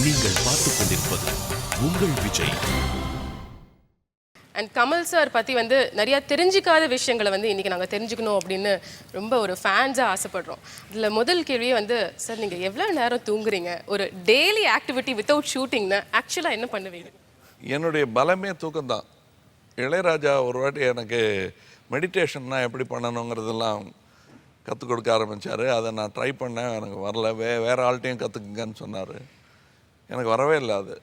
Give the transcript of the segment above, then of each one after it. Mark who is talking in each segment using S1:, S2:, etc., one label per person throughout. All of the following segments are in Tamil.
S1: நீங்கள் பார்த்துக் கொண்டிருப்பது உங்கள் விஜய்.
S2: அண்ட் கமல் சார் பற்றி வந்து நிறையா தெரிஞ்சிக்காத விஷயங்களை வந்து இன்றைக்கி நாங்கள் தெரிஞ்சுக்கணும் அப்படின்னு ரொம்ப ஒரு ஃபேன்ஸாக ஆசைப்படுறோம். இதில் முதல் கேள்வியே வந்து, சார் நீங்கள் எவ்வளோ நேரம் தூங்குறீங்க? ஒரு டெய்லி ஆக்டிவிட்டி வித்தவுட் ஷூட்டிங்னா ஆக்சுவலாக என்ன பண்ணுவீங்க?
S3: என்னுடைய பலமே தூக்கம்தான். இளையராஜா ஒரு வாட்டி எனக்கு மெடிடேஷன்னா எப்படி பண்ணணுங்கிறதெல்லாம் கற்றுக் கொடுக்க ஆரம்பித்தார். அதை நான் ட்ரை பண்ணேன், எனக்கு வரல. வேறு ஆள்கிட்டையும் கற்றுக்குங்கன்னு சொன்னார். எனக்கு வரவே இல்லை அது.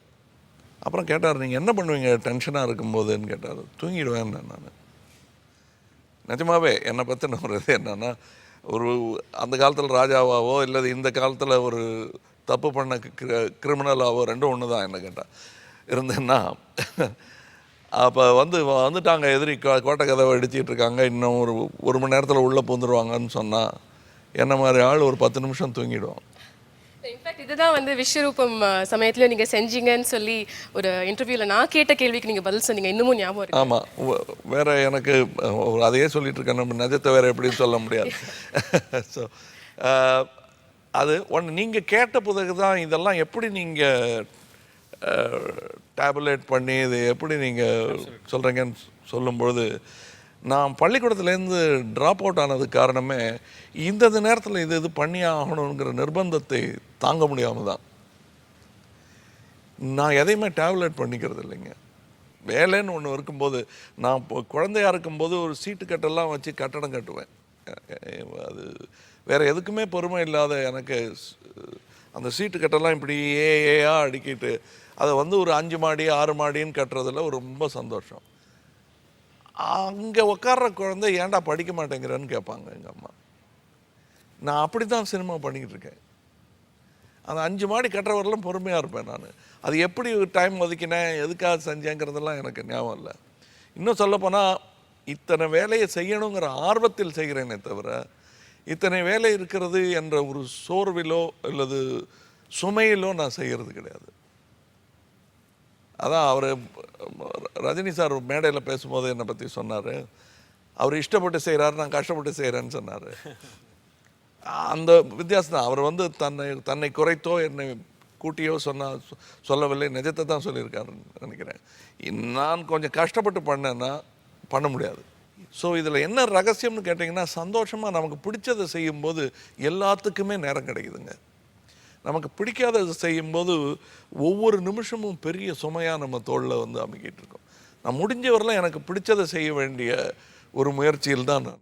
S3: அப்புறம் கேட்டார், நீங்கள் என்ன பண்ணுவீங்க டென்ஷனாக இருக்கும்போதுன்னு கேட்டார். தூங்கிடுவேன் நான். நிஜமாகவே என்னை பற்றின ஒரு இது என்னென்னா, ஒரு அந்த காலத்தில் ராஜாவாவோ இல்லை இந்த காலத்தில் ஒரு தப்பு பண்ண கிரிமினலாவோ ரெண்டும் ஒன்று தான் என்ன கேட்டால் இருந்தேன்னா, அப்போ வந்துட்டாங்க எதிரி கோட்டை கதவை அடிச்சிட்டு இருக்காங்க, இன்னும் ஒரு மணி நேரத்தில் உள்ளே பூந்துருவாங்கன்னு சொன்னால் என்ன மாதிரி ஆள் ஒரு 10 நிமிஷம் தூங்கிடுவோம்.
S2: இன்ஃபேக்ட் இதுதான் வந்து விஸ்வரூபம் சமயத்தில் நீங்கள் செஞ்சீங்கன்னு சொல்லி ஒரு இன்டர்வியூவில் நான் கேட்ட கேள்விக்கு நீங்கள் பதில் சொன்னீங்க. இன்னமும் ஞாபகம் இருக்கு?
S3: ஆமாம். வேறு எனக்கு அதையே சொல்லிட்டு இருக்கேன், நம்ம நிஜத்தை வேறு எப்படின்னு சொல்ல முடியாது. ஸோ அது ஒன்று நீங்கள் கேட்ட பிறகு தான் இதெல்லாம் எப்படி நீங்கள் டேப்லெட் பண்ணி இது எப்படி நீங்கள் சொல்கிறீங்கன்னு சொல்லும்பொழுது, நான் பள்ளிக்கூடத்துலேருந்து ட்ராப் அவுட் ஆனதுக்கு காரணமே இந்த நேரத்தில் இது பண்ணி ஆகணுங்கிற நிர்பந்தத்தை தாங்க முடியாமல் தான். நான் எதையுமே டேப்லெட் பண்ணிக்கிறது இல்லைங்க. வேலைன்னு ஒன்று இருக்கும்போது, நான் குழந்தையாக இருக்கும்போது ஒரு சீட்டு கட்டெல்லாம் வச்சு கட்டடம் கட்டுவேன். அது வேறு எதுக்குமே பொறுமை இல்லாத எனக்கு அந்த சீட்டு கட்டெல்லாம் இப்படி ஏயா அடிக்கிட்டு அதை ஒரு 5 மாடி 6 மாடின்னு கட்டுறதுல ரொம்ப சந்தோஷம். அங்கே உட்கார்ற குழந்தை ஏன்டா படிக்க மாட்டேங்கிறேன்னு கேட்பாங்க எங்கள் அம்மா. நான் அப்படி தான் சினிமா பண்ணிக்கிட்டு இருக்கேன். அந்த 5 மாடி கட்டுறவரெல்லாம் பொறுமையாக இருப்பேன் நான். அது எப்படி டைம் ஒதுக்கினேன், எதுக்காக செஞ்சேங்கிறதெல்லாம் எனக்கு ஞாபகம் இல்லை. இன்னும் சொல்லப்போனால் இத்தனை வேலையை செய்யணுங்கிற ஆர்வத்தில் செய்கிறேனே தவிர, இத்தனை வேலை இருக்கிறது என்ற ஒரு சோர்விலோ அல்லது சுமையிலோ நான் செய்கிறது கிடையாது. அதான் அவர் ரஜினி சார் மேடையில் பேசும்போது என்னை பற்றி சொன்னார். அவர் இஷ்டப்பட்டு செய்கிறாரு, நான் கஷ்டப்பட்டு செய்கிறேன்னு சொன்னார். அந்த வித்தியாசம் தான். அவர் தன்னை குறைத்தோ என்னை கூட்டியோ சொல்லவில்லை, நிஜத்தை தான் சொல்லியிருக்காருன்னு நினைக்கிறேன். நான் கொஞ்சம் கஷ்டப்பட்டு பண்ணேன்னா பண்ண முடியாது. ஸோ இதில் என்ன ரகசியம்னு கேட்டிங்கன்னா, சந்தோஷமாக நமக்கு பிடிச்சதை செய்யும்போது எல்லாத்துக்குமே நேரம் கிடைக்குதுங்க. நமக்கு பிடிக்காததை செய்யும்போது ஒவ்வொரு நிமிஷமும் பெரிய சுமையாக நம்ம தோளில் அமுக்கிட்டு இருக்கோம். நான் முடிஞ்சவரெல்லாம் எனக்கு பிடிச்சதை செய்ய வேண்டிய ஒரு முயற்சியில் தான் நான்.